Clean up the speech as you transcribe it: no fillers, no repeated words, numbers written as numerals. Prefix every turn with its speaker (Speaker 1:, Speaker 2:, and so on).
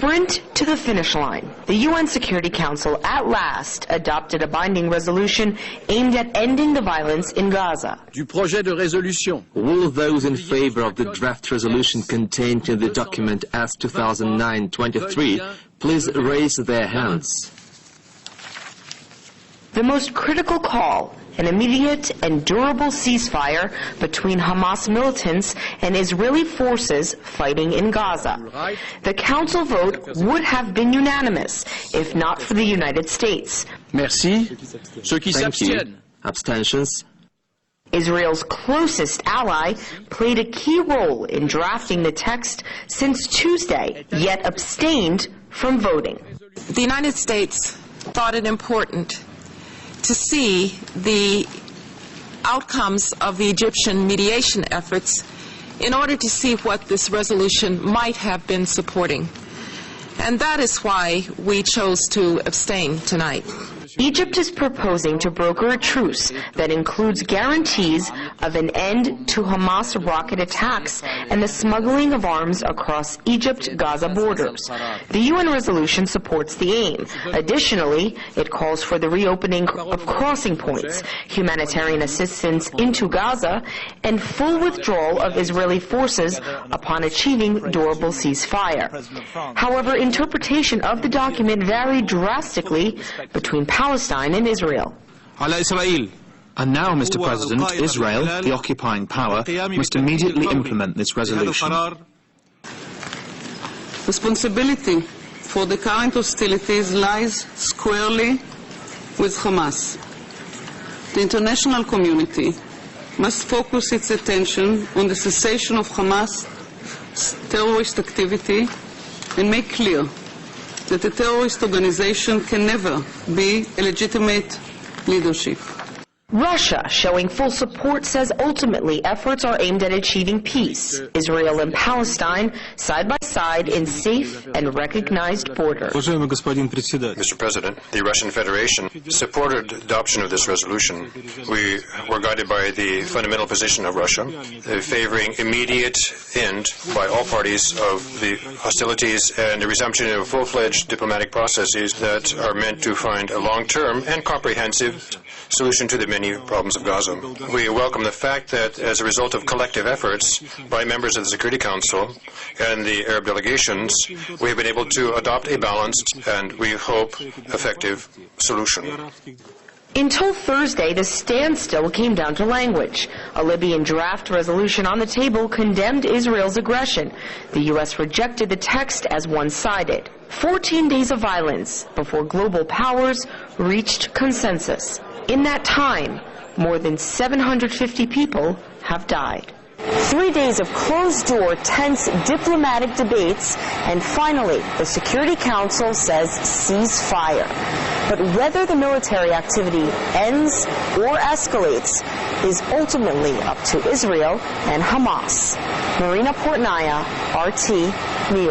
Speaker 1: sprint to the finish line. The UN Security Council at last adopted a binding resolution aimed at ending the violence in Gaza.
Speaker 2: Du projet de résolution.
Speaker 3: All those in favor of the draft resolution contained in the document as 2009-23, please raise their hands.
Speaker 1: The most critical call, an immediate and durable ceasefire between Hamas militants and Israeli forces fighting in Gaza. The Council vote would have been unanimous, if not for the United States.
Speaker 2: Merci. Ceux qui
Speaker 3: Thank you.
Speaker 2: s'abstiennent.
Speaker 3: Abstentions?
Speaker 1: Israel's closest ally played a key role in drafting the text since Tuesday, yet abstained from voting.
Speaker 4: The United States thought it important to see the outcomes of the Egyptian mediation efforts in order to see what this resolution might have been supporting. And that is why we chose to abstain tonight.
Speaker 1: Egypt is proposing to broker a truce that includes guarantees of an end to Hamas rocket attacks and the smuggling of arms across Egypt-Gaza borders. The UN resolution supports the aim. Additionally, it calls for the reopening of crossing points, humanitarian assistance into Gaza, and full withdrawal of Israeli forces upon achieving durable ceasefire. However, interpretation of the document varied drastically between Palestine and Israel.
Speaker 5: And now, Mr. President, Israel, the occupying power, must immediately implement this resolution.
Speaker 6: Responsibility for the current hostilities lies squarely with Hamas. The international community must focus its attention on the cessation of Hamas' terrorist activity and make clear that a terrorist organization can never be a legitimate leadership.
Speaker 1: Russia, showing full support, says ultimately efforts are aimed at achieving peace. Israel and Palestine side by side in safe and recognized borders.
Speaker 7: Mr. President, the Russian Federation supported adoption of this resolution. We were guided by the fundamental position of Russia, favoring immediate end by all parties of the hostilities and the resumption of full-fledged diplomatic processes that are meant to find a long-term and comprehensive solution to the many problems of Gaza. We welcome the fact that as a result of collective efforts by members of the Security Council and the Arab delegations, we have been able to adopt a balanced and, we hope, effective solution.
Speaker 1: Until Thursday, the standstill came down to language. A Libyan draft resolution on the table condemned Israel's aggression. The U.S. rejected the text as one-sided. 14 days of violence before global powers reached consensus. In that time, more than 750 people have died. 3 days of closed-door, tense diplomatic debates, and finally, the Security Council says ceasefire. But whether the military activity ends or escalates is ultimately up to Israel and Hamas. Marina Portnaya, RT, New York.